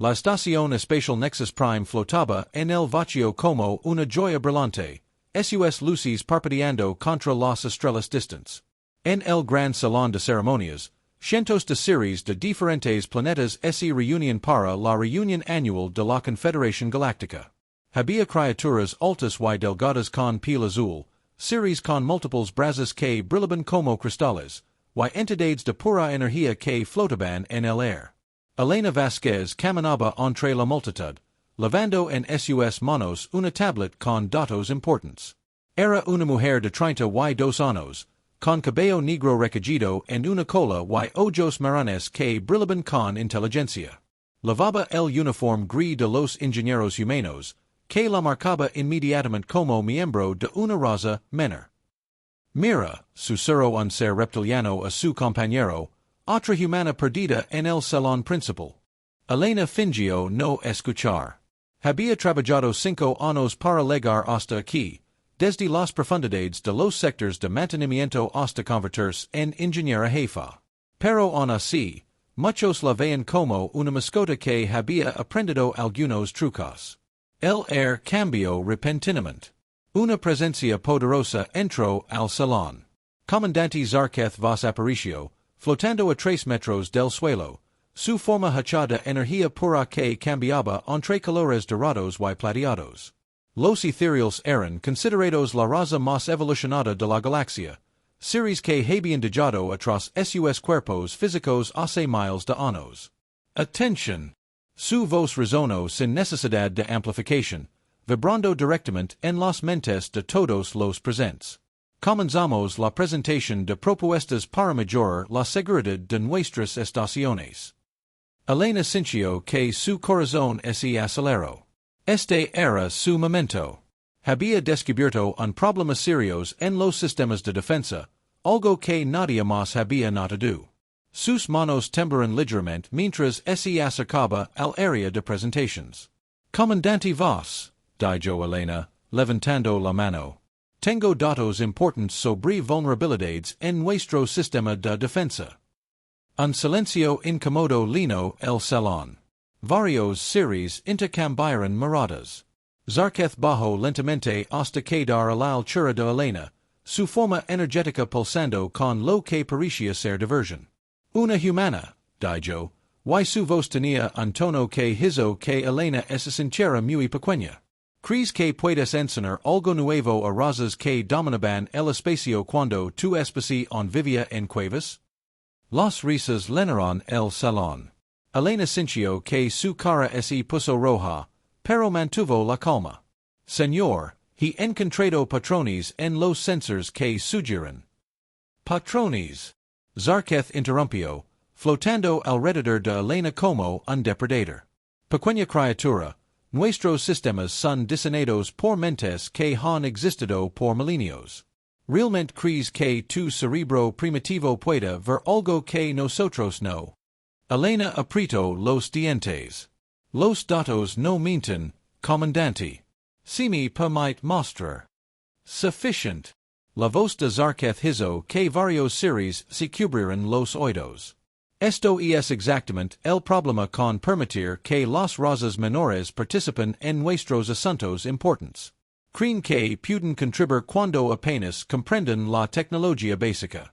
La estación espacial Nexus Prime flotaba en el vacío como una joya brillante, sus luces parpadeando contra las estrellas distantes. En el gran salón de ceremonias, cientos de series de diferentes planetas se reúnen para la reunión anual de la Confederación Galáctica. Había criaturas altas y delgadas con piel azul, seres con múltiples brazos que brillaban como cristales, y entidades de pura energía que flotaban en el air. Elena Vázquez caminaba entre la multitud, lavando en sus manos una tablet con datos importantes. Era una mujer de 32 años, con cabello negro recogido en una cola y ojos marrones que brillaban con inteligencia. Lavaba el uniforme gris de los ingenieros humanos, que la marcaba inmediatamente como miembro de una raza menor. Mira, susurró un ser reptiliano a su compañero, otra humana perdida en el salón principal. Elena fingió no escuchar. Había trabajado 5 años para llegar hasta aquí, desde las profundidades de los sectores de mantenimiento hasta convertirse en ingeniera jefa. Pero aún así, muchos la veían como una mascota que había aprendido algunos trucos. El air cambió repentinamente. Una presencia poderosa entró al salón. Comandante Zarketh Vos apareció, flotando a 3 metros del suelo, su forma hecha de energía pura que cambiaba entre colores dorados y plateados. Los ethereals eran considerados la raza más evolucionada de la galaxia, seres que habían dejado atrás sus cuerpos físicos hace miles de años. Atención. Su voz resonó sin necesidad de amplificación, vibrando directamente en las mentes de todos los presentes. Comenzamos la presentación de propuestas para mejorar la seguridad de nuestras estaciones. Elena sintió que su corazón se aceleró. Este era su momento. Había descubierto un problema serio en los sistemas de defensa, algo que nadie más había notado. Sus manos temblaron ligeramente mientras se acercaba al área de presentaciones. Comandante Vos, dijo Elena, levantando la mano. Tengo datos importantes sobre vulnerabilidades en nuestro sistema de defensa. Un silencio incómodo llenó el salón. Varios seres intercambiaron miradas. Zarketh bajó lentamente hasta quedar a la altura de Elena, su forma energética pulsando con lo que parecía ser diversión. Una humana, dijo, y su voz tenía un tono que hizo que Elena se sintiera muy pequeña. ¿Crees que puedes enseñar algo nuevo a razas que dominaban el espacio cuando tu especie aún vivía en cuevas? Las risas llenaron el salón. Elena sintió que su cara se puso roja, pero mantuvo la calma. Señor, he encontrado patrones en los sensores que sugieren. Patrones. Zarketh interrumpió, flotando alrededor de Elena como un depredador. Pequeña criatura, nuestros sistemas son diseñados por mentes que han existido por milenios. ¿Realmente crees que tu cerebro primitivo pueda ver algo que nosotros no? Elena apretó los dientes. Los datos no mienten, comandante. Si me permite mostrar. Sufficient. La voz de Zarketh hizo que varios seres se cubrieran los oídos. Esto es exactamente el problema con permitir que las razas menores participen en nuestros asuntos importantes. Creen que pueden contribuir cuando apenas comprenden la tecnología básica.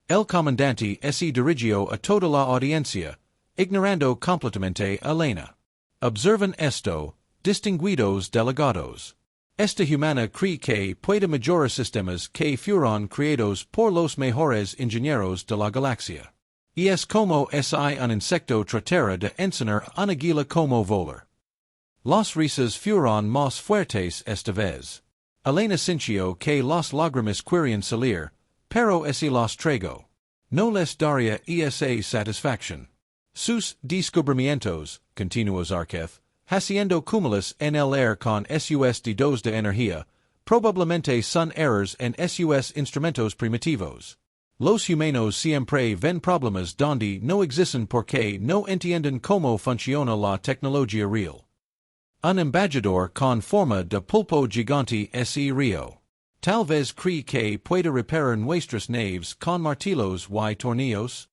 El comandante se dirigió a toda la audiencia, ignorando completamente a Elena. Observen esto, distinguidos delegados. Esta humana cree que puede mejorar sistemas que fueron creados por los mejores ingenieros de la galaxia. Y es como si un insecto tratara de enseñar a una águila como volar. Las risas fueron más fuertes esta vez. Elena sintió que las lágrimas querían salir, pero se las tragó. No les daría esa satisfacción. Sus descubrimientos, continuó Zarketh, haciendo cúmulos en el air con sus dedos de energía, probablemente son errores en sus instrumentos primitivos. Los humanos siempre ven problemas donde no existen porque no entienden cómo funciona la tecnología real. Un embajador con forma de pulpo gigante se rió. Tal vez cree que puede reparar nuestras naves con martillos y tornillos.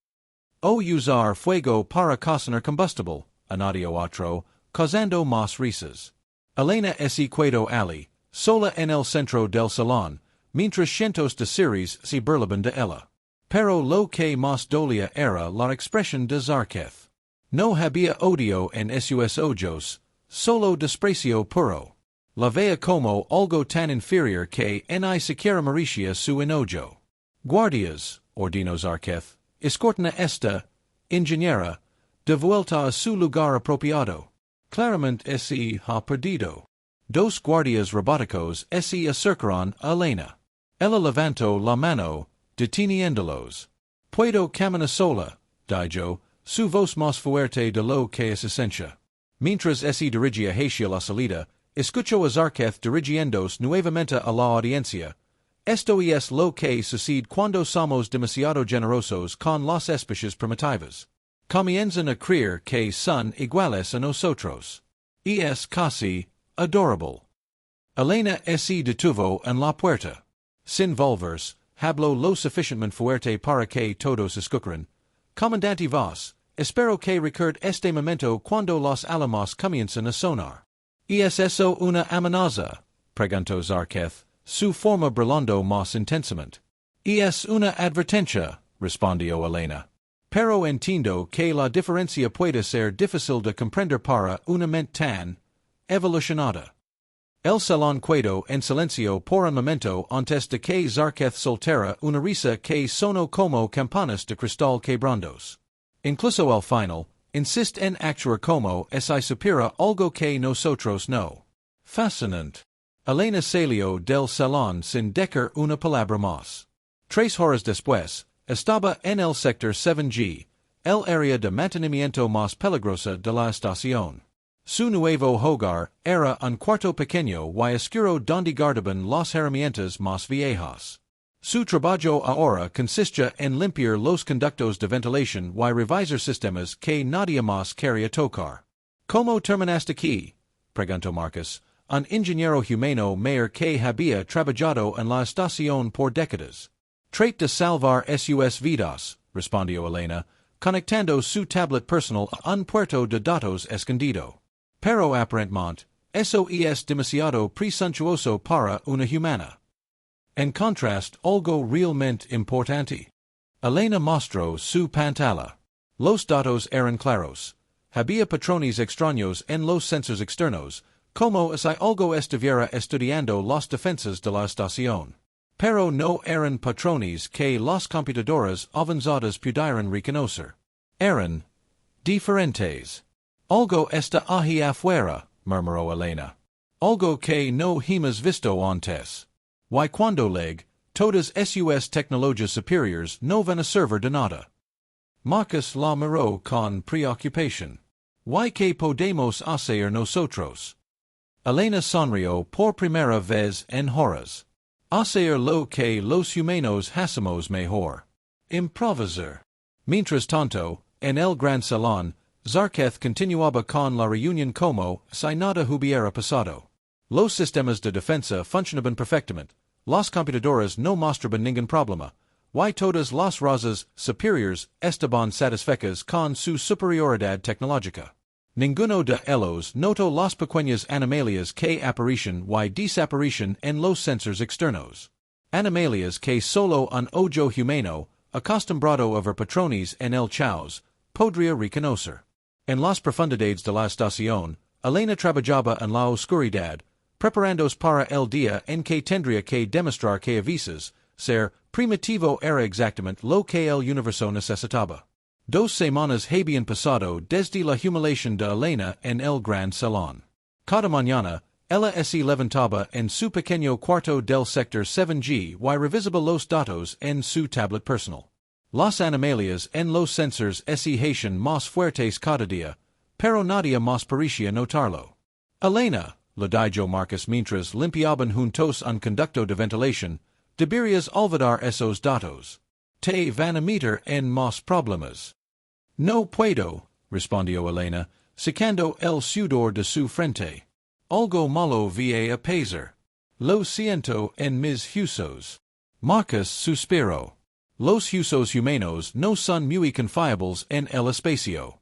O usar fuego para cocinar combustible, anadio otro, causando más risas. Elena se quedo ali, sola en el centro del salón, mientras cientos de series se burlaban de ella. Pero lo que más dolía era la expresión de Zarketh. No había odio en sus ojos, solo desprecio puro. La veía como algo tan inferior que ni siquiera merecía su enojo. Guardias, ordenó Zarketh, escorten a esta ingeniera de vuelta a su lugar apropiado. Claramente se ha perdido. Dos guardias robóticos se acercaron a Elena. Ella levantó la mano, deteniéndolos. Puedo caminar sola, dijo, su voz más fuerte de lo que es esencia. Mientras se dirigía hacia la salida, escuchó a Zarketh dirigiéndose nuevamente a la audiencia. Esto es lo que sucede cuando somos demasiado generosos con las especies primitivas. Comienzan a creer que son iguales a nosotros. Y es casi adorable. Elena se detuvo en la puerta. Sin volverse, habló lo suficientemente fuerte para que todos escucharan. Comandante Voss, espero que recuerde este momento cuando los alarmas comienzan a sonar. ¿Es eso una amenaza? Preguntó Zarketh, su forma brillando más intensamente. Es una advertencia, respondió Elena. Pero entiendo que la diferencia puede ser difícil de comprender para una mente tan evolucionada. El salón quedó en silencio por un momento antes de que Zarketh soltara una risa que sonó como campanas de cristal quebrandos. Incluso al final, insiste en actuar como si supiera algo que nosotros no. Fascinante. Elena salió del salón sin decir una palabra más. 3 horas después, estaba en el sector 7G, el área de mantenimiento más peligrosa de la estación. Su nuevo hogar era un cuarto pequeño y oscuro donde guardaban las herramientas más viejas. Su trabajo ahora consistía en limpiar los conductos de ventilación y revisar sistemas que nadie más quería tocar. ¿Cómo terminaste aquí? Preguntó Marcus, un ingeniero humano mayor que había trabajado en la estación por décadas. Trate de salvar sus vidas, respondió Elena, conectando su tablet personal a un puerto de datos escondido. Pero aparentemente, eso es demasiado presuntuoso para una humana. En contraste, algo realmente importante. Elena mostró su pantalla. Los datos eran claros. Había patrones extraños en los sensores externos, como si algo estuviera estudiando las defensas de la estación. Pero no eran patrones que las computadoras avanzadas pudieran reconocer. Eran diferentes. Algo está ahí afuera, murmuró Elena. Algo que no hemos visto antes. Y cuando leg, todas sus tecnologías superiores no van a servir de nada. Marcus la miró con preocupación. ¿Y qué podemos hacer nosotros? Elena sonrió por primera vez en horas. Hacer lo que los humanos hacemos mejor. Improvisar. Mientras tanto, en el gran salón, Zarketh continuaba con la reunión como si nada hubiera pasado. Los sistemas de defensa funcionaban perfectamente, las computadoras no mostraban ningún problema, y todas las razas superiores estaban satisfechas con su superioridad tecnológica. Ninguno de ellos notó las pequeñas anomalias que aparecen y desaparecen en los sensores externos. Anomalias que solo un ojo humano, acostumbrado a ver patrones en el caos, podría reconocer. En las profundidades de la estación, Elena trabajaba en la oscuridad, preparándose para el día en que tendría que demostrar que a veces, ser primitivo era exactamente lo que el universo necesitaba. 2 semanas habían pasado desde la humiliación de Elena en el gran salón. Cada mañana, ella se levantaba en su pequeño cuarto del sector 7G y revisaba los datos en su tablet personal. Las anomalias en los sensores se hacían más fuertes cada día, pero nadie más parecía notarlo. Elena, le dijo Marcus mientras limpiaban juntos un conducto de ventilación, deberías olvidar esos datos. Te van a meter en más problemas. No puedo, respondió Elena, secando el sudor de su frente. Algo malo vi a pasar. Lo siento en mis huesos. Marcus suspiró. Los huesos humanos no son muy confiables en el espacio.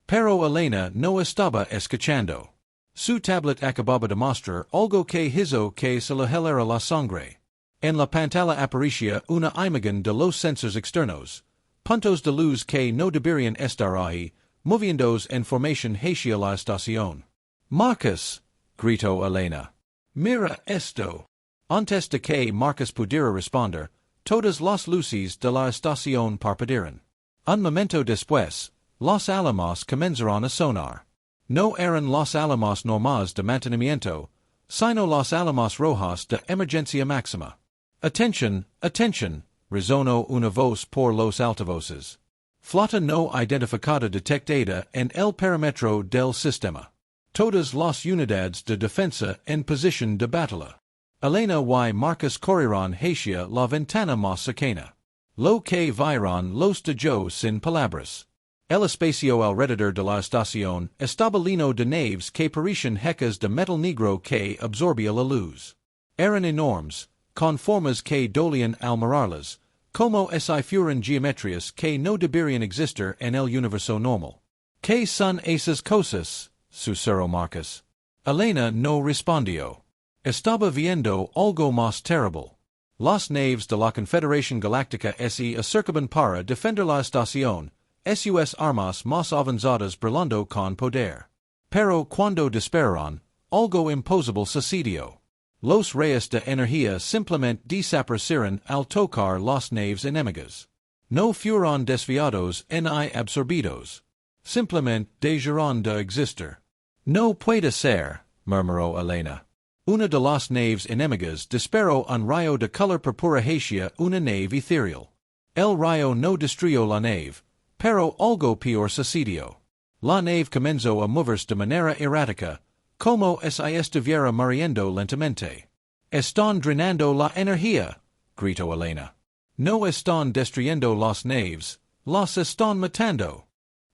Pero Elena no estaba escuchando. Su tablet acababa de mostrar algo que hizo que se le helara la sangre. En la pantalla aparecía una imagen de los sensores externos, puntos de luz que no deberían estar ahí, moviéndose en formación hacia la estación. Marcus, gritó Elena. Mira esto. Antes de que Marcus pudiera responder, todas las luces de la estación parpadearon. Un momento después, los alarmas comenzaron a sonar. No eran los alarmas normales de mantenimiento, sino los alarmas rojas de emergencia máxima. Atención, atención, resonó una voz por los altavoces. Flota no identificada detectada en el perímetro del sistema. Todas las unidades de defensa en posición de batalla. Elena y Marcus corrieron hacia la ventana más cercana. Lo que vieron los dos sin palabras. El espacio alrededor de la estación estaba lleno de naves que parecían hecas de metal negro que absorbía la luz. Eran enormes, con formas que dolían al mirarlas, como si fueran geometrías que no deberían existir en el universo normal. ¿Qué son esas cosas? Susurró Marcus. Elena no respondió. Estaba viendo algo más terrible. Las naves de la Confederación Galáctica se acercaban para defender la estación, sus armas más avanzadas brillando con poder. Pero cuando dispararon, algo imposible sucedió. Los rayos de energía simplemente desaparecieron al tocar las naves enemigas. No fueron desviados ni absorbidos. Simplemente dejaron de existir. No puede ser, murmuró Elena. Una de las naves enemigas disparó un rayo de color púrpura hacia una nave ethereal. El rayo no destruyó la nave, pero algo peor sucedió. La nave comenzó a moverse de manera errática, como si estuviera muriendo lentamente. Están drenando la energía, gritó Elena. No están destruyendo las naves, las están matando.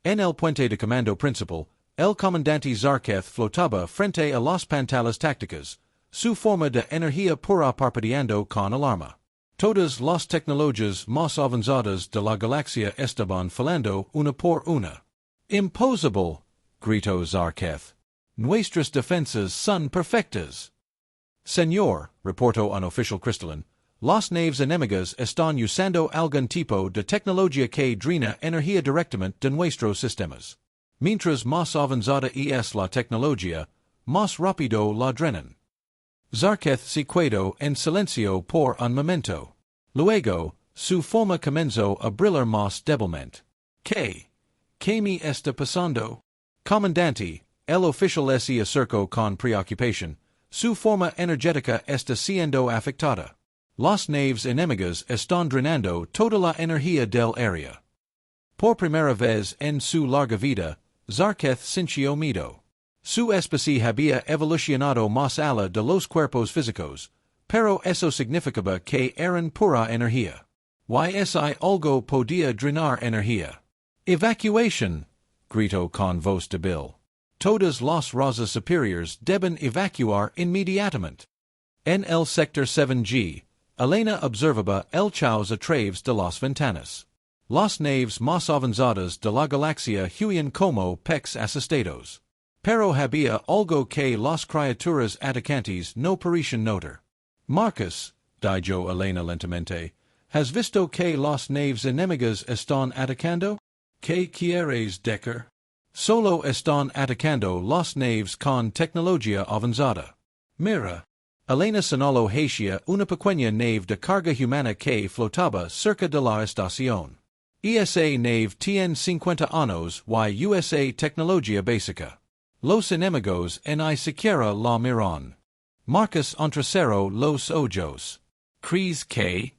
En el puente de comando principal, el comandante Zarketh flotaba frente a las pantallas tácticas, su forma de energía pura parpadeando con alarma. Todas las tecnologías más avanzadas de la galaxia estaban fallando una por una. Imposible, gritó Zarketh. Nuestras defensas son perfectas. Señor, reportó un oficial cristalino, las naves enemigas están usando algún tipo de tecnología que drena energía directamente de nuestros sistemas. Mientras más avanzada es la tecnología, más rápido la drenan. Zarketh se quedó en silencio por un momento. Luego, su forma comenzó a brillar más débilmente. ¿Qué me está pasando? Comandante, el oficial se acercó con preocupación. Su forma energética está siendo afectada. Las naves enemigas están drenando toda la energía del área. Por primera vez en su larga vida, Zarketh sintió miedo. Su especie había evolucionado más allá de los cuerpos físicos, pero eso significaba que eran pura energía. Si algo podía drenar energía. Evacuación, gritó con voz débil. Todas las razas superiores deben evacuar inmediatamente. En el sector 7G, Elena observaba el caos a través de las ventanas. Las naves más avanzadas de la galaxia huían como peces asustados. Pero había algo que las criaturas atacantes no parecían notar. Marcus, dijo Elena lentamente, ¿has visto que las naves enemigas están atacando? ¿Qué quieres decir? Solo están atacando las naves con tecnología avanzada. Mira. Elena señaló hacia una pequeña nave de carga humana que flotaba cerca de la estación. Esa nave tiene 50 años y usa tecnología básica. Los enemigos ni siquiera la miran. Marcus entrecerró los ojos. ¿Crees que?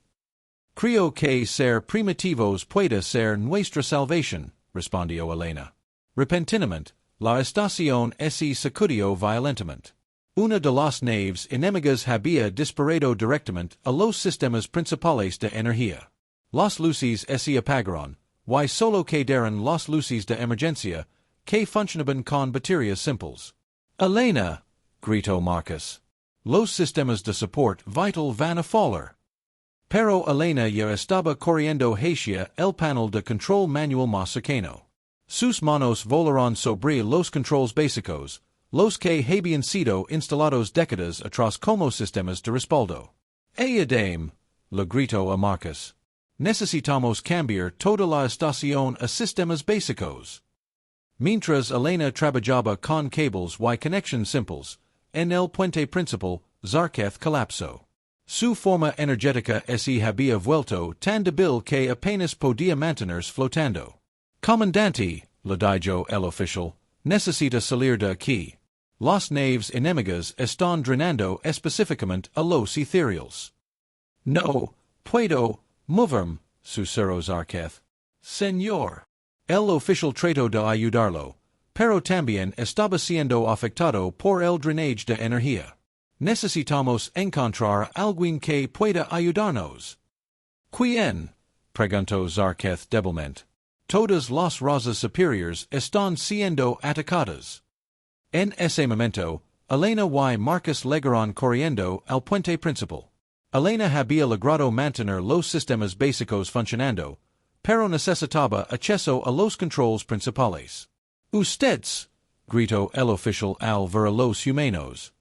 Creo que ser primitivos puede ser nuestra salvación, respondió Elena. Repentinamente, la estación se sacudió violentamente. Una de las naves enemigas había disparado directamente a los sistemas principales de energía. Las luces se apagaron, y solo quedaron las luces de emergencia, que funcionaban con baterías simples. Elena, gritó Marcus. Los sistemas de support vital van a fallar. Pero Elena ya estaba corriendo hacia el panel de control manual más cercano. Sus manos volaron sobre los controles básicos, los que habían sido instalados décadas atrás como sistemas de respaldo. Adame, le gritó a Marcus. Necesitamos cambiar toda la estación a sistemas básicos. Mientras Elena trabajaba con cables y conexiones simples, en el puente principal, Zarketh colapsó. Su forma energética se había vuelto tan débil que apenas podía mantenerse flotando. Comandante, le dijo el oficial, necesita salir de aquí. Las naves enemigas están drenando específicamente a los ethereals. No puedo moverme, susurró Zarketh. Señor. El oficial trató de ayudarlo, pero también estaba siendo afectado por el drenaje de energía. Necesitamos encontrar alguien que pueda ayudarnos. ¿Quién? Preguntó Zarketh débilmente. Todas las razas superiores están siendo atacadas. En ese momento, Elena y Marcus llegaron corriendo al puente principal. Elena había logrado mantener los sistemas básicos funcionando, pero necesitaba acceso a los controles principales. Ustedes, gritó el oficial al ver a los humanos.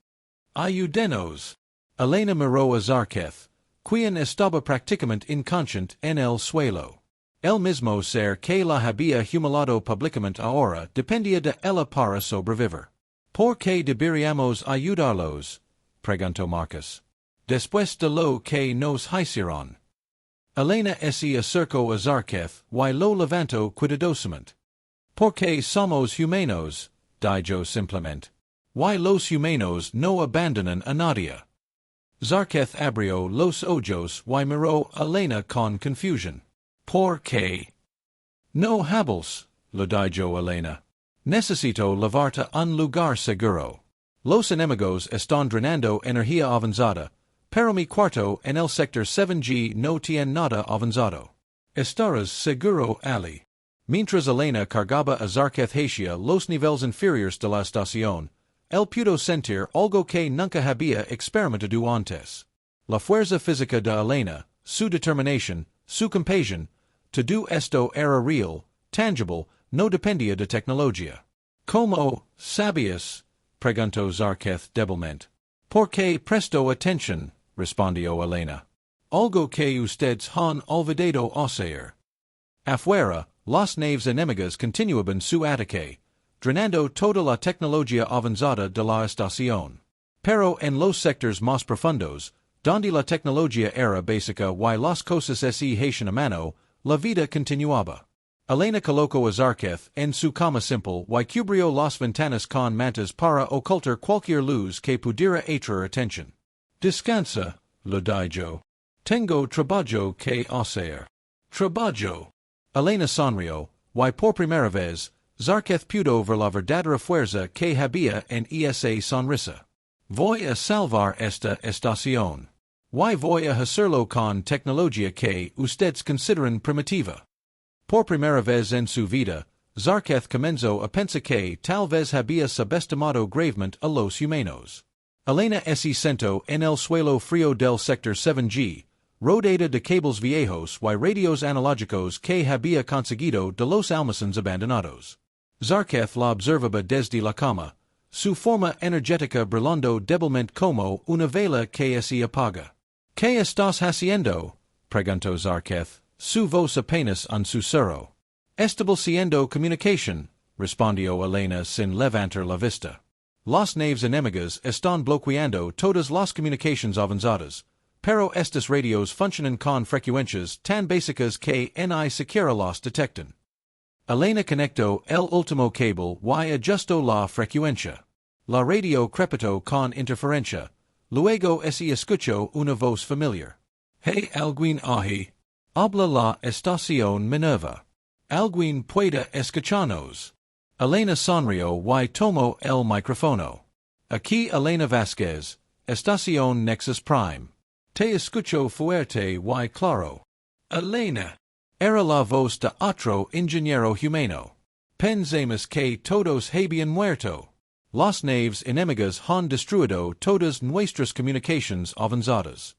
Ayúdenos. Elena miró a Zarketh, quien estaba prácticamente inconsciente en el suelo. El mismo ser que la había humillado públicamente ahora dependía de ella para sobrevivir. ¿Por qué deberíamos ayudarlos? Preguntó Marcus. Después de lo que nos hicieron. Elena se acercó a Zarketh y lo levantó cuidadosamente. Porque somos humanos, dijo simplemente. Y los humanos no abandonan a nadie. Zarketh abrió los ojos y miró a Elena con confusión. ¿Por qué? No hables, le dijo Elena. Necesito llevarte a un lugar seguro. Los enemigos están drenando energía avanzada, pero mi cuarto en el sector 7G no tiene nada avanzado. ¿Estarás seguro, Ali? Mientras Elena cargaba a Zarketh hacia los niveles inferiores de la estación, él pudo sentir algo que nunca había experimentado antes. La fuerza física de Elena, su determinación, su compasión, todo esto era real, tangible, no dependía de tecnología. ¿Cómo sabías? Preguntó Zarketh débilmente. ¿Por qué prestó atención? Respondió Elena. Algo que ustedes han olvidado hacer. Afuera, las naves enemigas continuaban su ataque, drenando toda la tecnología avanzada de la estación. Pero en los sectores más profundos, donde la tecnología era básica y las cosas se hacían a mano, la vida continuaba. Elena colocó a Zarketh en su cama simple y cubrió las ventanas con mantas para ocultar cualquier luz que pudiera atraer atención. Descansa, le dijo. Tengo trabajo que hacer. Trabajo. Elena sonrió, y por primera vez, Zarketh pudo ver la verdadera fuerza que había en esa sonrisa. Voy a salvar esta estación. Y voy a hacerlo con tecnología que ustedes consideran primitiva. Por primera vez en su vida, Zarketh comenzó a pensar que tal vez había subestimado gravemente a los humanos. Elena se sentó en el suelo frío del sector 7G, rodeada de cables viejos y radios analógicos que había conseguido de los almacenes abandonados. Zarketh la observaba desde la cama, su forma energética brillando débilmente como una vela que se apaga. ¿Qué estás haciendo? Preguntó Zarketh, su voz apenas un susurro. Estableciendo comunicación, respondió Elena sin levantar la vista. Las naves enemigas están bloqueando todas las comunicaciones avanzadas, pero estas radios funcionan con frecuencias tan básicas que ni siquiera las detectan. Elena conectó el último cable y ajustó la frecuencia. La radio crepitó con interferencia. Luego se escuchó una voz familiar. Hey, alguien ahí. Habla la estación Minerva. Alguien puede escucharnos. Elena sonrió y tomó el micrófono. Aquí Elena Vázquez, estación Nexus Prime. Te escucho fuerte y claro. Elena. Era la voz de otro ingeniero humano. Pensemos que todos habían muerto. Las naves enemigas han destruido todas nuestras comunicaciones avanzadas.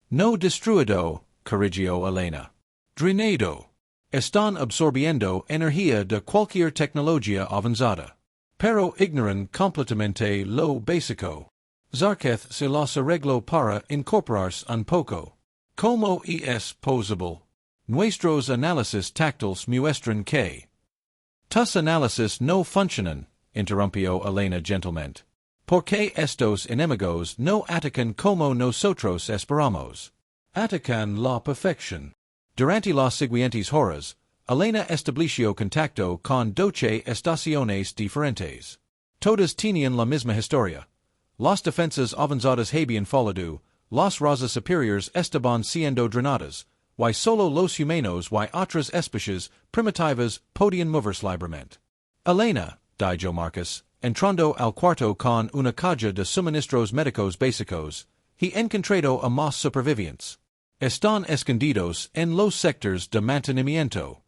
No destruido, corrigió Elena. Drenado. Están absorbiendo energía de cualquier tecnología avanzada. Pero ignoran completamente lo básico. Zarquez se los arregló para incorporarse un poco. Como es posible. Nuestros análisis táctiles muestran que tus análisis no funcionan, interrumpió Elena gentilmente. Porque estos enemigos no atacan como nosotros esperamos. Atacan la perfección. Durante las siguientes horas, Elena estableció contacto con 12 estaciones diferentes. Todas tenían la misma historia. Las defensas avanzadas habían fallado, las razas superiores estaban siendo drenadas, y solo los humanos y otras especies primitivas podían moverse libremente. Elena, dijo Marcus, entrando al cuarto con una caja de suministros médicos básicos, he encontrado a más supervivientes. Están escondidos en los sectores de mantenimiento.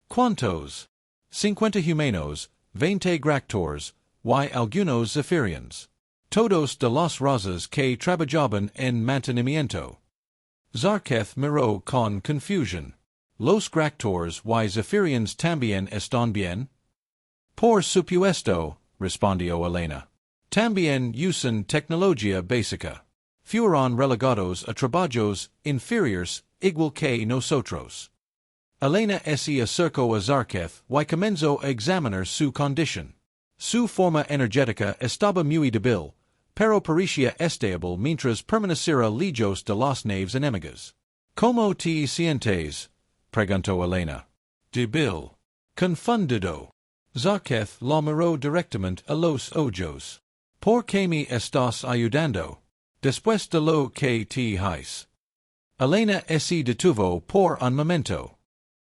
¿Cuántos? 50 humanos, 20 gractors, y algunos zephyrians. Todos de las razas que trabajaban en mantenimiento. Zarquez miró con confusión. ¿Los gractors y zephyrians también están bien? Por supuesto, respondió Elena. También usan tecnología básica. Fueron relegados a trabajos inferiores igual que nosotros. Elena se acercó a Zarquez y comenzó a examinar su condición. Su forma energética estaba muy débil, pero parecía estable mientras permaneciera lejos de las naves enemigas. ¿Cómo te sientes? Preguntó Elena. Débil. Confundido. Zarquez la miró directamente a los ojos. ¿Por qué me estás ayudando? Después de lo que te hice. Elena se detuvo por un momento.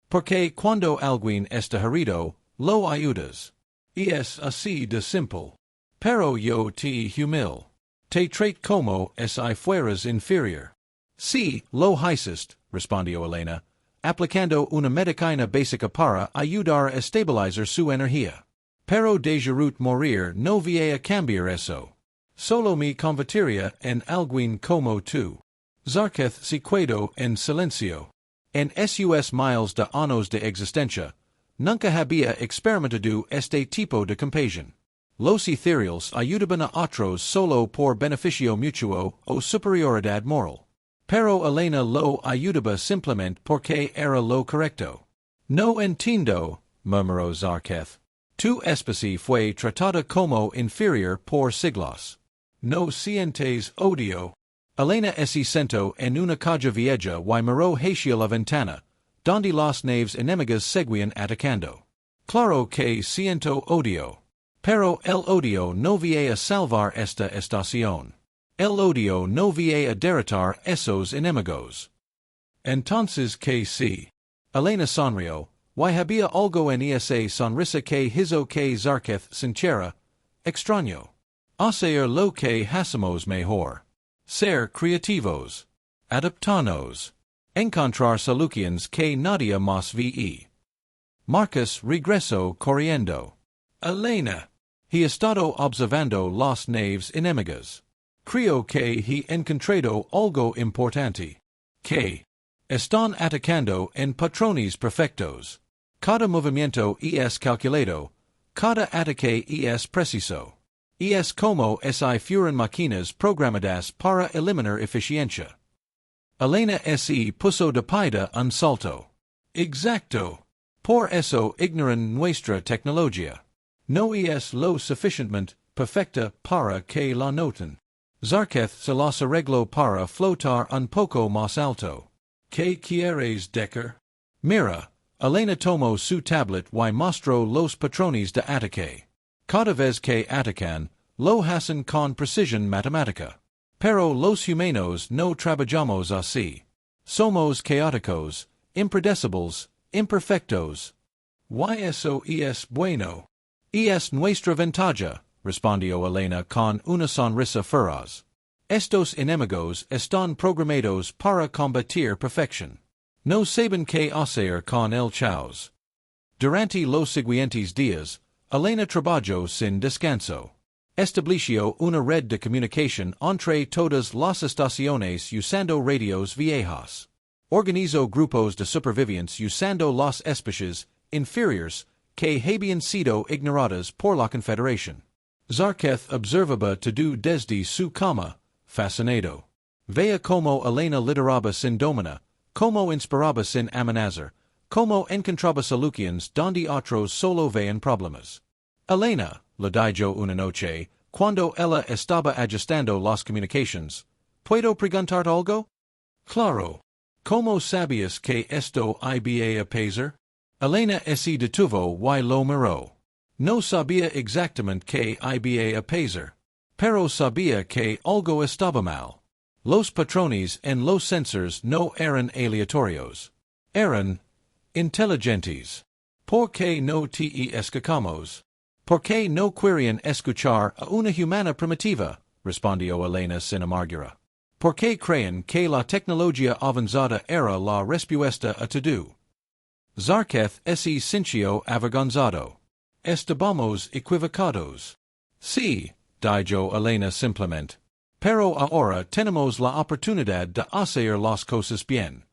Porque cuando alguien está herido, lo ayudas. Y es así de simple. Pero yo te humil. Te trato como si fueras inferior. Sí, lo hiciste, respondió Elena, aplicando una medicina básica para ayudar a estabilizar su energía. Pero de morir no voy a cambiar eso. Solo me convertiría en alguien como tú. Zarquez se quedó en silencio. En sus miles de años de existencia, nunca había experimentado este tipo de compasión. Los ethereals ayudaban a otros solo por beneficio mutuo o superioridad moral. Pero Elena lo ayudaba simplemente porque era lo correcto. No entiendo, murmuró Zarquez. Tu especie fue tratada como inferior por siglos. No sientes odio. Elena se sentó en una caja vieja y miró hacia la ventana, donde las naves enemigas seguían atacando. Claro que siento odio. Pero el odio no viene a salvar esta estación. El odio no viene a derrotar esos enemigos. Entonces que sí. Elena sonrió, y había algo en esa sonrisa que hizo que Zarquez sintiera extraño. Hacer lo que hacemos mejor. Ser creativos. Adaptarnos. Encontrar soluciones que nadie más ve. Marcus regresó corriendo. Elena. He estado observando las naves enemigas. Creo que he encontrado algo importante. Que están atacando en patrones perfectos. Cada movimiento es calculado. Cada ataque es preciso. Es como si fueran máquinas programadas para eliminar eficiencia. Elena se puso de pie un salto. Exacto. Por eso ignoran nuestra tecnología. No es lo suficientemente perfecta para que la noten. Zarquez se las arregló para flotar un poco más alto. ¿Qué quieres decir? Mira, Elena tomó su tablet y mostró los patrones de ataque. Cada vez que atacan, lo hacen con precisión matemática. Pero los humanos no trabajamos así. Somos caóticos, impredecibles, imperfectos. Y eso es bueno. Es nuestra ventaja, respondió Elena con una sonrisa feroz. Estos enemigos están programados para combatir perfección. No saben qué hacer con el caos. Durante los siguientes días, Elena trabajó sin descanso. Estableció una red de comunicación entre todas las estaciones usando radios viejos. Organizo grupos de supervivientes usando las especies inferiores que habían sido ignoradas por la Confederación. Zarketh observaba todo desde su cama, fascinado. Vea como Elena lideraba sin domina, como inspiraba sin amenazar, como encontraba soluciones donde otros solo veían problemas. Elena, le dijo una noche, cuando ella estaba ajustando las comunicaciones, ¿puedo preguntar algo? Claro. ¿Cómo sabías que esto iba a pasar? Elena se detuvo y lo miró. No sabía exactamente que iba a pasar, pero sabía que algo estaba mal. Los patrones en los sensores no eran aleatorios. Eran inteligentes. ¿Por qué no te escapamos? ¿Por qué no querían escuchar a una humana primitiva? Respondió Elena sin amargura. ¿Por qué creen que la tecnología avanzada era la respuesta a todo? Zarketh se sintió avergonzado. Estábamos equivocados. Sí, dijo Elena simplemente. Pero ahora tenemos la oportunidad de hacer las cosas bien.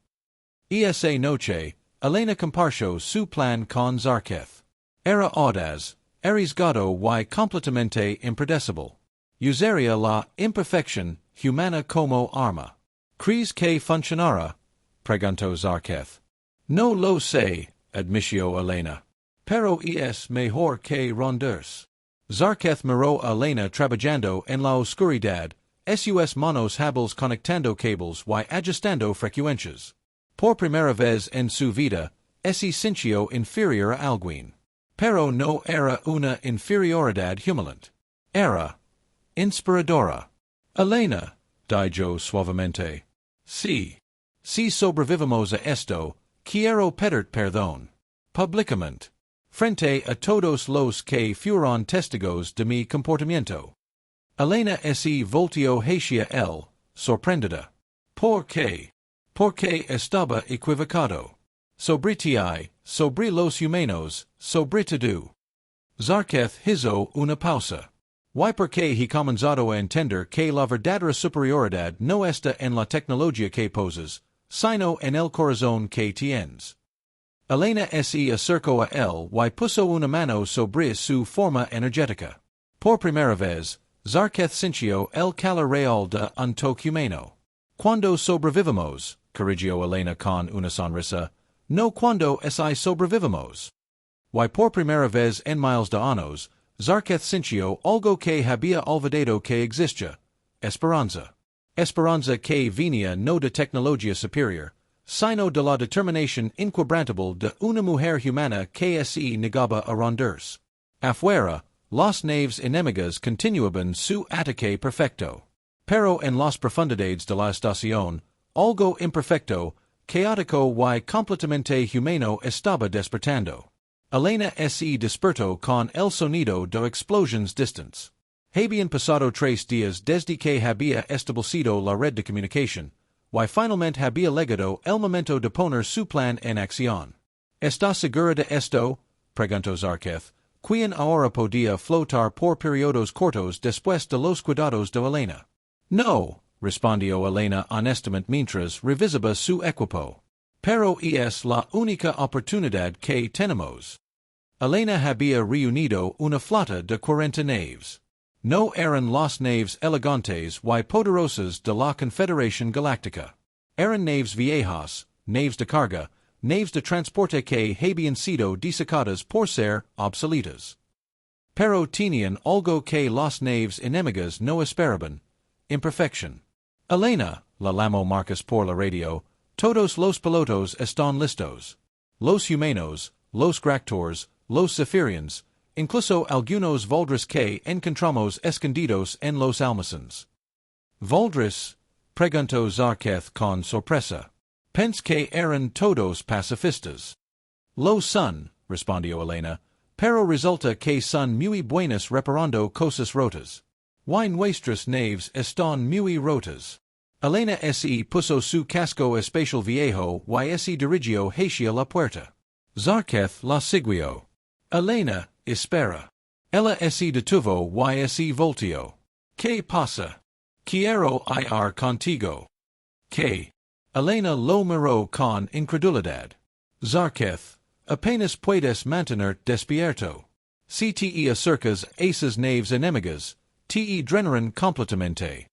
Esa noche, Elena compartió su plan con Zarketh. Era audaz, arriesgado y completamente impredecible. Usaría la imperfección humana como arma. ¿Crees que funcionará? Preguntó Zarketh. No lo sé, admitió Elena. Pero es mejor que rendirse. Zarketh miró a Elena trabajando en la oscuridad, sus manos hábiles conectando cables y ajustando frecuencias. Por primera vez en su vida, se sintió inferior a alguien. Pero no era una inferioridad humillante. Era inspiradora. Elena, dijo suavemente. Sí. Si sobrevivimos a esto, quiero pedir perdón. Públicamente. Frente a todos los que fueron testigos de mi comportamiento. Elena se volteó hacia él, sorprendida. ¿Por qué? Porque estaba equivocado. Sobre ti, sobre los humanos, sobre todo. Zarketh hizo una pausa. ¿Y por qué he comenzado a entender que la verdadera superioridad no está en la tecnología que poses, sino en el corazón que tienes? Elena se acercó a él y puso una mano sobre su forma energética. Por primera vez, Zarketh sintió el calor real de un toque humano. Cuando sobrevivimos, corrigió Elena con una sonrisa, no cuando sobrevivimos. Y por primera vez en miles de años, Zarketh sintió algo que había olvidado que existía, esperanza. Esperanza que venía no de tecnología superior, sino de la determinación inquebrantable de una mujer humana que se negaba a rendirse. Afuera, las naves enemigas continuaban su ataque perfecto. Pero en las profundidades de la estación, algo imperfecto, caótico y completamente humano estaba despertando. Elena se despertó con el sonido de explosions distantes. Habían pasado 3 días desde que había establecido la red de comunicación, y finalmente había llegado el momento de poner su plan en acción. ¿Está segura de esto? Preguntó Zarketh, quien ahora podía flotar por periodos cortos después de los cuidados de Elena. No, respondió Elena honestamente mientras revisaba su equipo. Pero es la única oportunidad que tenemos. Elena había reunido una flota de 40 naves. No eran las naves elegantes y poderosas de la Confederación Galáctica. Eran naves viejas, naves de carga, naves de transporte que habían sido disecadas por ser obsoletas. Pero tenían algo que las naves enemigas no esperaban, imperfección. Elena, la llamó Marcus por la radio, todos los pilotos están listos. Los humanos, los gractors, los zephyrians, incluso algunos voldres que encontramos escondidos en los almacenes. ¿Voldres? Preguntó Zarketh con sorpresa. Pensé que eran todos pacifistas. Lo son, respondió Elena, pero resulta que son muy buenas reparando cosas rotas. Y nuestras naves están muy rotas. Elena se puso su casco especial viejo y se dirigió hacia la puerta. Zarketh la siguió. Elena, espera. Ella se detuvo y se volteó. ¿Qué pasa? Quiero ir contigo. ¿Qué? Elena lo miró con incredulidad. Zarquez, apenas puedes mantener despierto. Cte acercas aces naves enemigas, te drenaran completamente.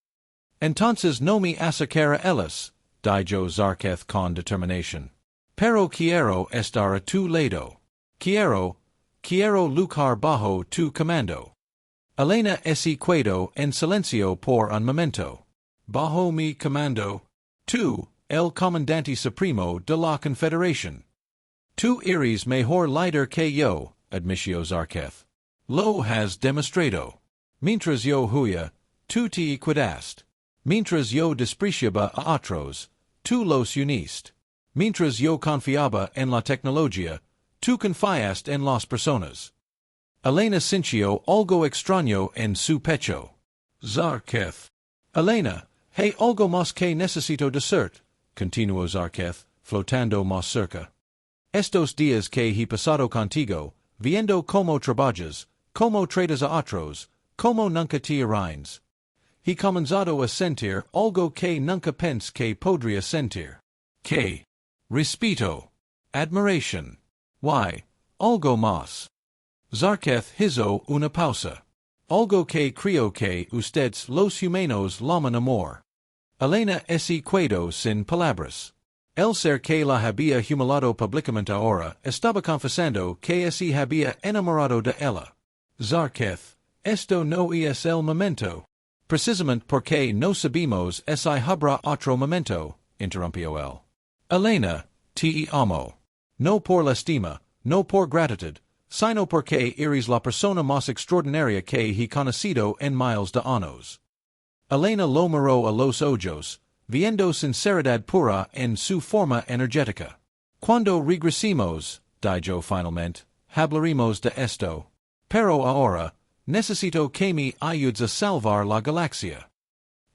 Entonces no me acercara ellas, dijo Zarquez con determinación. Pero quiero estar a tu lado. Quiero luchar bajo tu comando. Elena se quedó en silencio por un momento. Bajo mi comando. Tú, el comandante supremo de la Confederación. Tú eres mejor líder que yo, admitió Zarquez. Lo has demostrado. Mientras yo huía, tú te cuidaste. Mientras yo despreciaba a otros, tú los uniste. Mientras yo confiaba en la tecnología, tú confiaste en las personas. Elena sintió algo extraño en su pecho. Zarquez. Elena, hay algo más que necesito decirte, continuó Zarquez, flotando más cerca. Estos días que he pasado contigo, viendo cómo trabajas, cómo tratas a otros, cómo nunca te arruinas. He comenzado a sentir algo que nunca pensé que podría sentir. Que respeto, admiración. Why, algo más. Zarquez hizo una pausa. Algo que creo que ustedes los humanos llaman amor. Elena se quedó sin palabras. El ser que la había humillado públicamente ahora estaba confesando que se había enamorado de ella. Zarquez, esto no es el momento. Precisamente porque no sabemos si habrá otro momento, interrumpió él. Elena, te amo. No por lástima, no por gratitud, sino porque eres la persona más extraordinaria que he conocido en miles de años. Elena lo miró a los ojos, viendo sinceridad pura en su forma energética. Cuando regresemos, dijo finalmente, hablaremos de esto. Pero ahora, necesito que me ayudes a salvar la galaxia.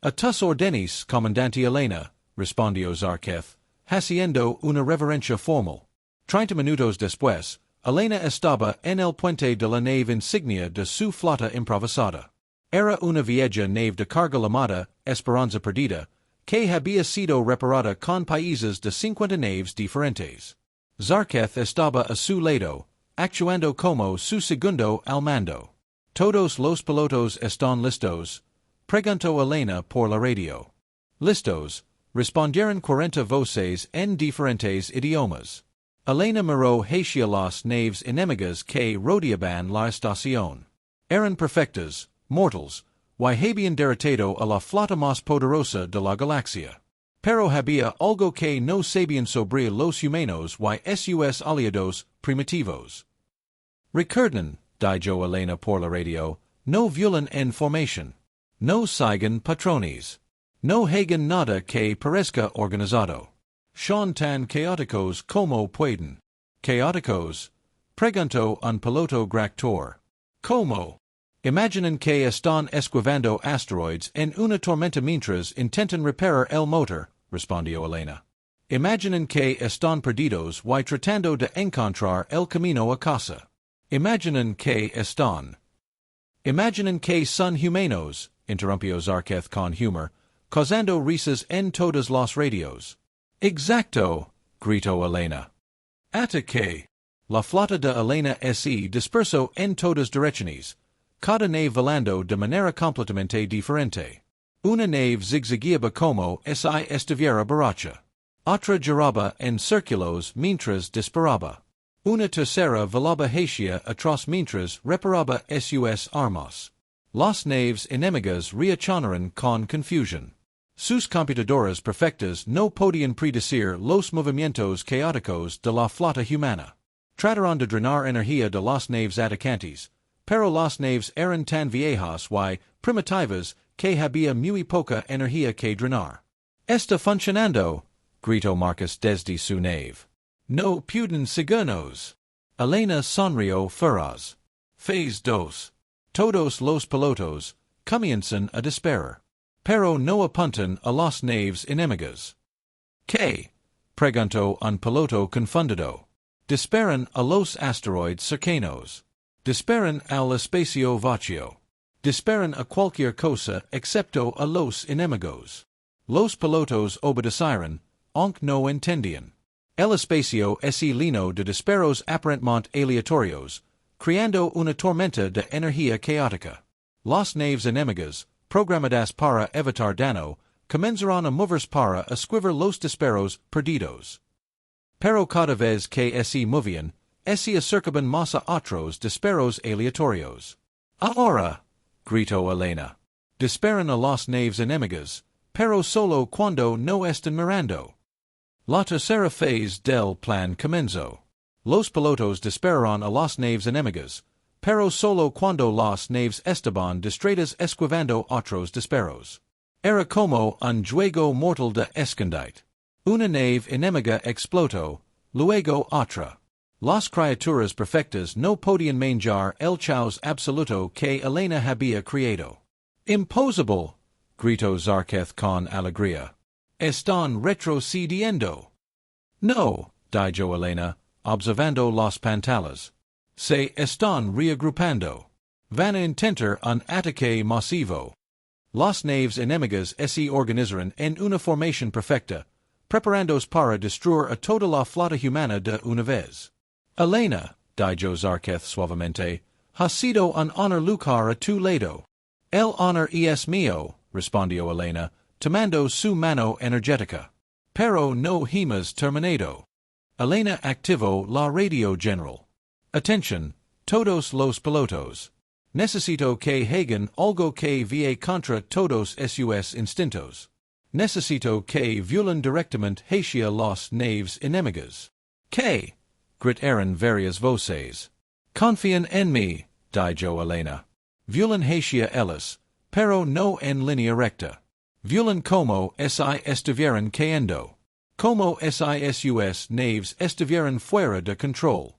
A tus órdenes, comandante Elena, respondió Zarquez, haciendo una reverencia formal. 30 minutos después, Elena estaba en el puente de la nave insignia de su flota improvisada. Era una vieja nave de carga llamada Esperanza Perdida, que había sido reparada con países de 50 naves diferentes. Zarquez estaba a su lado, actuando como su segundo al mando. Todos los pilotos están listos, preguntó Elena por la radio. Listos, respondieron 40 voces en diferentes idiomas. Elena miró hacia las naves enemigas que rodeaban la estación. Eran perfectas, mortals, y habían derrotado a la flota más poderosa de la galaxia. Pero había algo que no sabían sobre los humanos y sus aliados primitivos. Recuerden, dijo Elena por la radio, no violen en formación. No sigan patrones. No hagan nada que parezca organizado. Son tan caóticos como pueden. ¿Caóticos? Preguntó un piloto gractor. ¿Cómo? Imaginen que están esquivando asteroides en una tormenta mientras intentan reparar el motor, respondió Elena. Imaginen que están perdidos y tratando de encontrar el camino a casa. Imaginen que están. Imaginen que son humanos, interrumpió Zarquez con humor, causando risas en todas las radios. Exacto, gritó Elena. Hasta que la flota de Elena se dispersó en todas direcciones, cada nave volando de manera completamente diferente. Una nave zigzagueaba como si estuviera borracha. Otra giraba en círculos mientras disparaba. Una tercera volaba hacia atrás mientras reparaba sus armas. Las naves enemigas reaccionaron con confusión. Sus computadoras perfectas no podían predecir los movimientos caóticos de la flota humana. Trataron de drenar energía de las naves atacantes, pero las naves eran tan viejas y primitivas que había muy poca energía que drenar. «Está funcionando», gritó Marcus desde su nave. «No pueden seguirnos». Elena sonrió feroz. Phase 2. Todos los pilotos comienzan a disparar. Pero no apuntan a las naves enemigas. ¿Qué? Preguntó un piloto confundido. Disparan a los asteroides cercanos. Disparan al espacio vacío. Disparan a cualquier cosa excepto a los enemigos. Los pilotos obedecieron, aunque no entendian. El espacio ese lleno de disparos aparentemente aleatorios, creando una tormenta de energía caótica. Las naves enemigas, programadas para evitar daño, comenzarán a moverse para esquivar los disparos perdidos. Pero cada vez que se movían, se acercaban más a otros disparos aleatorios. Ahora, gritó Elena. Disparan a las naves enemigas, pero solo cuando no están mirando. La tercera fase del plan comenzó. Los pilotos dispararon a las naves enemigas, pero solo cuando las naves estaban distraídas esquivando otros disparos. Era como un juego mortal de escondite. Una nave enemiga explotó, luego otra. Las criaturas perfectas no podían manejar el caos absoluto que Elena había creado. Imposible, gritó Zarketh con alegría. Están retrocediendo. No, dijo Elena, observando las pantallas. Se están reagrupando. Van a intentar un ataque masivo. Las naves enemigas se organizaron en una formación perfecta, preparándose para destruir a toda la flota humana de una vez. Elena, dijo Zarketh suavemente, ha sido un honor luchar a tu lado. El honor es mío, respondió Elena, tomando su mano energética. Pero no hemos terminado. Elena activó la radio general. Atención, todos los pilotos. Necesito que hagan algo que vie contra todos sus instintos. Necesito que violen directamente hacia las naves enemigas. ¿Qué? Gritaron varias voces. Confían en mí, dijo Elena. Violen hacia ellas, pero no en línea recta. Violen como si estuvieran cayendo. Como si sus naves estuvieran fuera de control.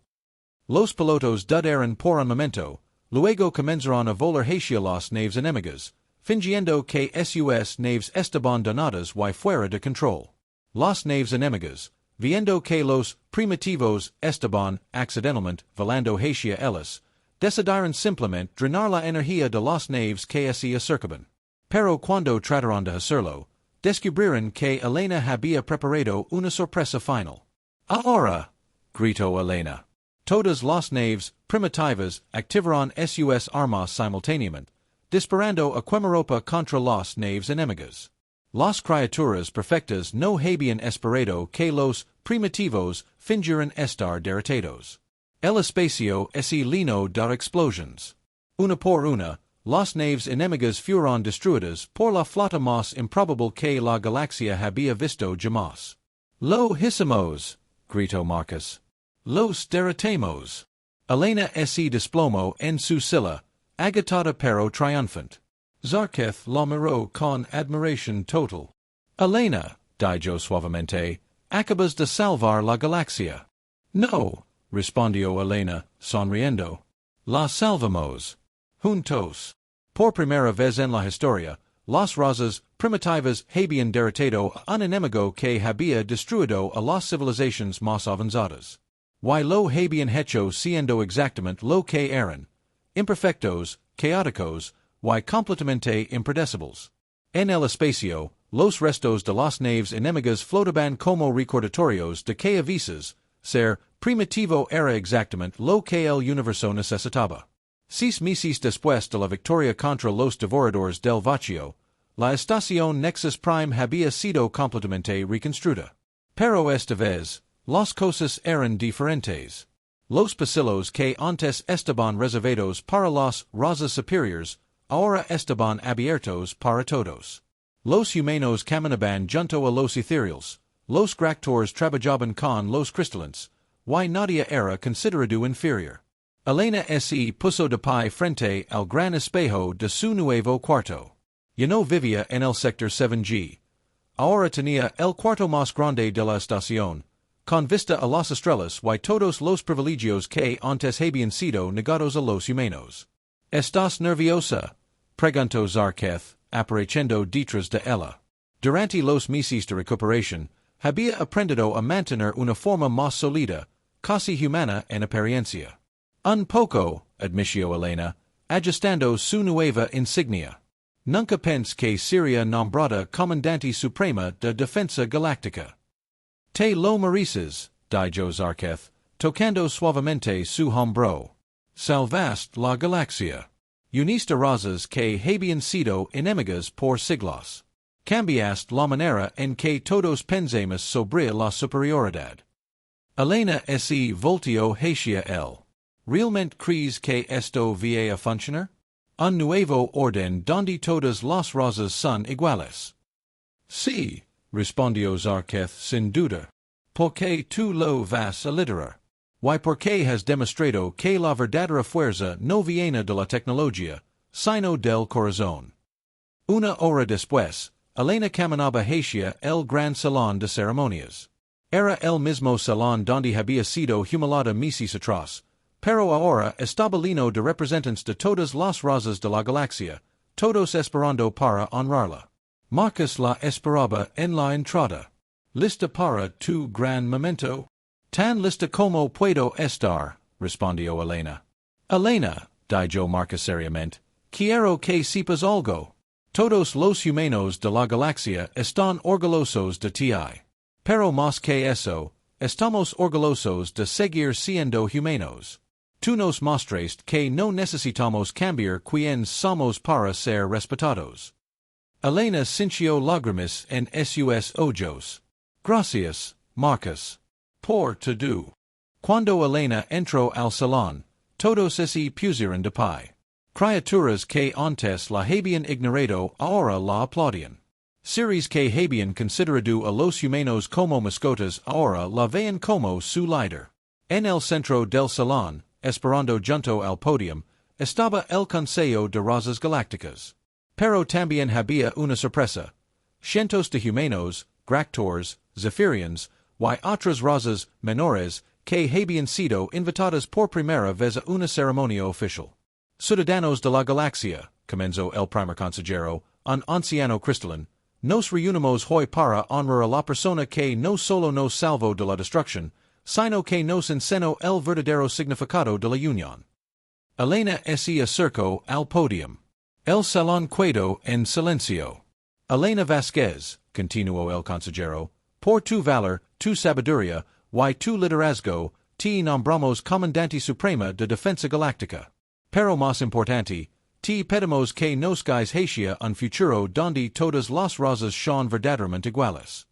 Los pilotos dudaron por un momento, luego comenzaron a volar hacia las naves enemigas, fingiendo que sus naves estaban donadas y fuera de control. Las naves enemigas, viendo que los primitivos estaban accidentalmente volando hacia ellas, decidieron simplemente drenar la energía de las naves que se acercaban. Pero cuando trataron de hacerlo, descubrieron que Elena había preparado una sorpresa final. Ahora, gritó Elena. Todas las naves primitivas activaron sus armas simultáneamente, disparando a quemarropa contra las naves enemigas. Las criaturas perfectas no habían esperado que los primitivos fingieran estar derrotados. El espacio ese lleno de explosions. Una por una, las naves enemigas fueron destruidas por la flota más improbable que la galaxia había visto jamás. Lo hicimos, gritó Marcus. Los derrotamos. Elena se desplomó en su silla, agitada pero triunfante. Zarketh la miró con admiración total. Elena, dijo suavemente, acabas de salvar la galaxia. No, respondió Elena, sonriendo. La salvamos. Juntos. Por primera vez en la historia, las razas primitivas habían derrotado a un enemigo que había destruido a las civilizaciones más avanzadas. Y lo habían hecho siendo exactamente lo que eran, imperfectos, caóticos, y completamente impredecibles. En el espacio, los restos de las naves enemigas flotaban como recordatorios de que a veces, ser primitivo era exactamente lo que el universo necesitaba. 6 meses después de la victoria contra los devoradores del vacío, la estación Nexus Prime había sido completamente reconstruida. Pero esta vez, las cosas eran diferentes. Los pasillos que antes estaban reservados para las razas superiores, ahora estaban abiertos para todos. Los humanos caminaban junto a los ethereals, los gractores trabajaban con los cristalinos, y nadie era considerado inferior. Elena se puso de pie frente al gran espejo de su nuevo cuarto. Ya no vivía en el sector 7G. Ahora tenía el cuarto más grande de la estación, con vista a las estrellas y todos los privilegios que antes habían sido negados a los humanos. ¿Estás nerviosa?, preguntó Zarketh, apareciendo detrás de ella. Durante los meses de recuperación, había aprendido a mantener una forma más sólida, casi humana en apariencia. Un poco, admitió Elena, ajustando su nueva insignia. Nunca pensé que sería nombrada Comandante Suprema de Defensa Galáctica. Te lo mereces, dijo Zarketh, tocando suavemente su hombro. Salvaste la galaxia. Uniste razas que habían sido enemigas por siglos. Cambiaste la manera en que todos pensamos sobre la superioridad. Elena se volteó hacia él. ¿Realmente crees que esto va a funcionar? Un nuevo orden donde todas las razas son iguales. Sí, respondió Zarketh sin duda. ¿Por qué tú lo vas a liderar? Why, porque has demostrado que la verdadera fuerza no viene de la tecnología, sino del corazón. Una hora después, Elena caminaba hacia el gran salón de ceremonias. Era el mismo salón donde había sido humillada meses atrás, pero ahora estaba lleno de representantes de todas las razas de la galaxia, todos esperando para honrarla. Marcus la esperaba en la entrada. ¿Lista para tu gran momento? Tan lista como puedo estar, respondió Elena. Elena, dijo Marcus seriamente, quiero que sepas algo. Todos los humanos de la galaxia están orgullosos de ti. Pero más que eso, estamos orgullosos de seguir siendo humanos. Tú nos mostraste que no necesitamos cambiar quién somos para ser respetados. Elena sintió lágrimas en sus ojos. Gracias, Marcus. Por todo. Cuando Elena entró al salón, todos se pusieron de pie. Criaturas que antes la habían ignorado ahora la aplaudían. Seres que habían considerado a los humanos como mascotas ahora la veían como su líder. En el centro del salón, esperando junto al podium, estaba el Consejo de Razas Galácticas. Pero también había una sorpresa. Cientos de humanos, gractors, zephyrians, y otras razas menores que habían sido invitadas por primera vez a una ceremonia oficial. Ciudadanos de la galaxia, comenzó el primer consejero, un anciano cristalino, nos reunimos hoy para honrar a la persona que no solo nos salvó de la destrucción, sino que nos enseñó el verdadero significado de la unión. Elena se acercó al podium. El salón quedó en silencio. Elena Vázquez, continuó el consejero, por tu valor, tu sabiduría, y tu liderazgo, te nombramos Comandante Suprema de Defensa Galáctica. Pero más importante, te pedimos que nos guíes hacia un futuro donde todas las razas son verdaderamente iguales.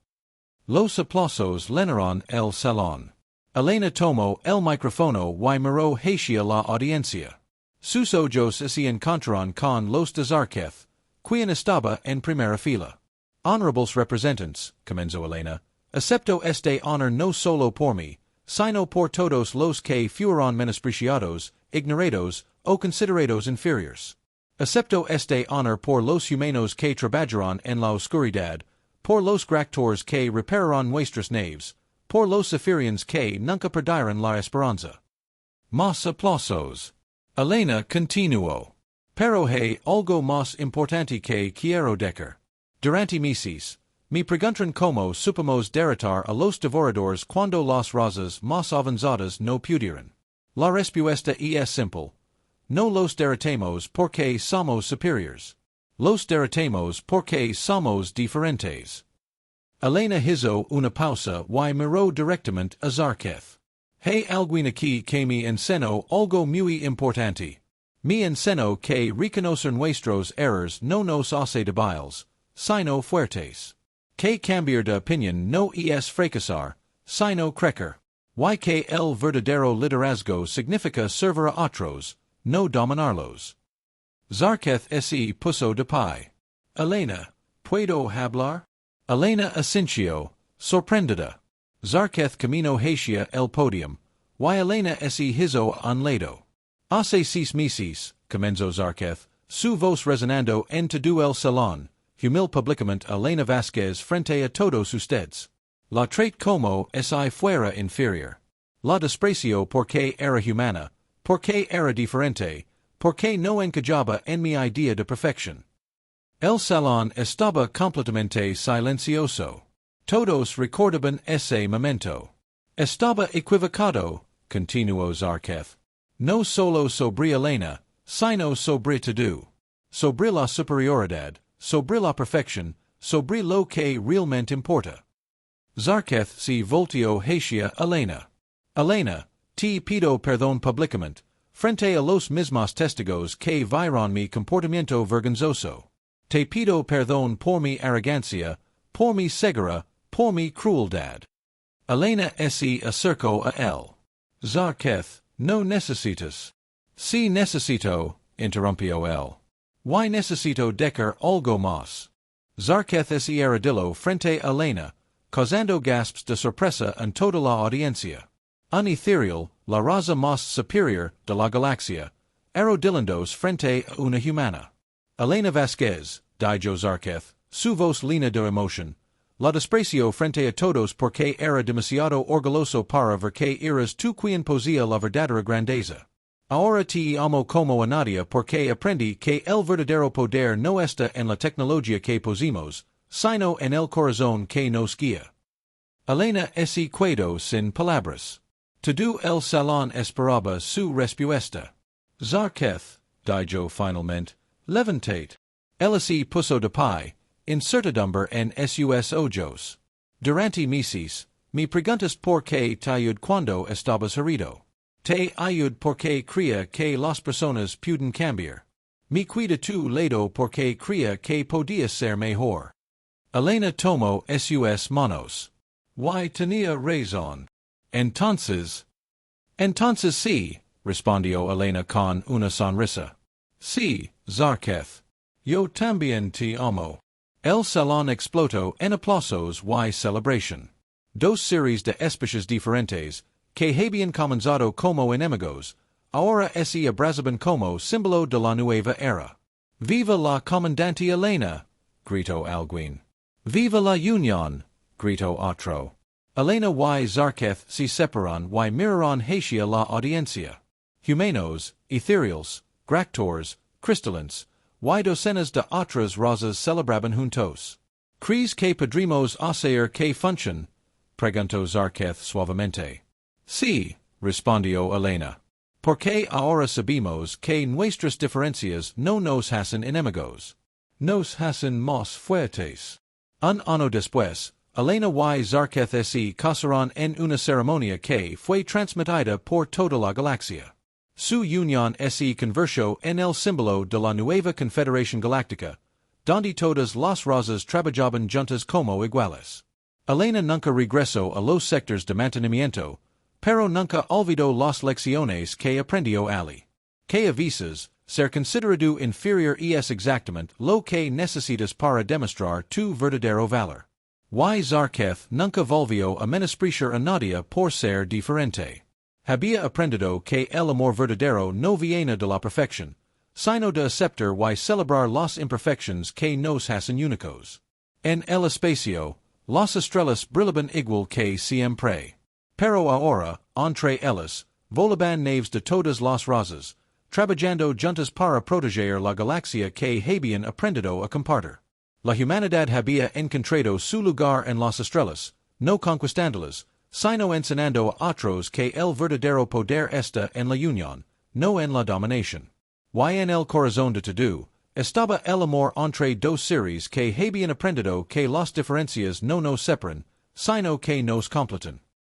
Los aplausos llenaron el salón. Elena tomó el micrófono y miró hacia la audiencia. Sus ojos se encontraron con los de Zarketh, quien estaba en primera fila. Honorables representantes, comenzó Elena, acepto este honor no solo por mí, sino por todos los que fueron menospreciados, ignorados o considerados inferiores. Acepto este honor por los humanos que trabajaron en la oscuridad, por los gractors que repararon nuestras naves, por los zephyrians que nunca perdieron la esperanza. Más aplausos. Elena continuó. Pero hay algo más importante que quiero decir. Durante meses, me preguntan cómo supimos derrotar a los devoradores cuando las razas más avanzadas no pudieron. La respuesta es simple. No los derrotamos porque somos superiores. Los derrotamos porque somos diferentes. Elena hizo una pausa y miró directamente a Zarketh. Hay alguien aquí que me enseñó algo muy importante. Me enseñó que reconocer nuestros errores no nos hace débiles, sino fuertes. Que cambiar de opinión no es fracasar, sino crecer. Y que el verdadero liderazgo significa servir a otros, no dominarlos. Zarketh se puso de pie. Elena, ¿puedo hablar? Elena asintió, sorprendida. Zarketh caminó hacia el podium, y Elena se hizo a un lado. Hace 6 meses, comenzó Zarketh, su voz resonando en todo el salón, humil públicamente Elena Vázquez frente a todos ustedes. La trait como si fuera inferior. La desprecio porque era humana, porque era diferente, porque no encajaba en mi idea de perfección. El salón estaba completamente silencioso. Todos recordaban ese momento. Estaba equivocado, continuó Zarketh. No solo sobre Elena, sino sobre todo. Sobre la superioridad, sobre la perfección, sobre lo que realmente importa. Zarketh si voltio hacia Elena. Elena, te pido perdón públicamente, frente a los mismos testigos que vieron mi comportamiento vergonzoso. Te pido perdón por mi arrogancia, por mi ceguera, por mi crueldad. Elena se acercó a él. Zarketh, no necesitas. Si necesito, interrumpió él. Why necesito decir algo más? Zarketh se arrodilló frente a Elena, causando gasps de sorpresa en toda la audiencia. Un ethereal, la raza más superior de la galaxia, arrodillándose frente a una humana. Elena Vasquez, dijo Zarketh, su voz llena de emoción, la desprecio frente a todos porque era demasiado orgulloso para ver que eras tú quien poseía la verdadera grandeza. Ahora te amo como a nadie porque aprendí que el verdadero poder no está en la tecnología que poseemos, sino en el corazón que nos guía. Elena se quedó sin palabras. Todo el salón esperaba su respuesta. Zarketh, dijo finalmente, levantate. Él se puso de pie, incertidumbre en sus ojos. Durante meses, me preguntas por qué te ayudé cuando estabas herido. Te ayudé porque creía que las personas pueden cambiar. Me cuida tu lado porque creía que podías ser mejor. Elena tomó sus manos. Why tenía razón. Entonces sí, respondió Elena con una sonrisa. Sí, Zarketh. Yo también te amo. El salón explotó en aplausos y celebración. Dos series de especies diferentes, que habían comenzado como enemigos, ahora se abrazaban como símbolo de la nueva era. ¡Viva la comandante Elena! Gritó alguien. ¡Viva la Unión! Gritó otro. Elena y Zarketh se separaron y miraron hacia la audiencia. Humanos, ethereals, gractors, cristalinos, y docenas de otras razas celebraban juntos. ¿Crees que podremos hacer que funcione? Preguntó Zarketh suavemente. Sí, respondió Elena. Porque ahora sabemos que nuestras diferencias no nos hacen enemigos. Nos hacen más fuertes. Un año después, Elena y Zarketh se casaron en una ceremonia que fue transmitida por toda la galaxia. Su unión se convirtió en el símbolo de la nueva Confederación Galáctica, donde todas las razas trabajaban juntas como iguales. Elena nunca regresó a los sectores de mantenimiento, pero nunca olvidó las lecciones que aprendió allí. Que a veces, ser considerado inferior es exactamente lo que necesitas para demostrar tu verdadero valor. Y Zarketh nunca volvió a menospreciar a nadie por ser diferente. Había aprendido que el amor verdadero no viene de la perfección, sino de aceptar y celebrar las imperfecciones que nos hacen únicos. En el espacio, las estrellas brillaban igual que siempre. Pero ahora, entre ellas, volaban naves de todas las razas, trabajando juntas para proteger la galaxia que habían aprendido a compartir. La humanidad había encontrado su lugar en las estrellas, no conquistándolas, sino enseñando a otros que el verdadero poder está en la unión, no en la dominación. Y en el corazón de todo, estaba el amor entre dos seres que habían aprendido que las diferencias no nos separan, sino que nos completan.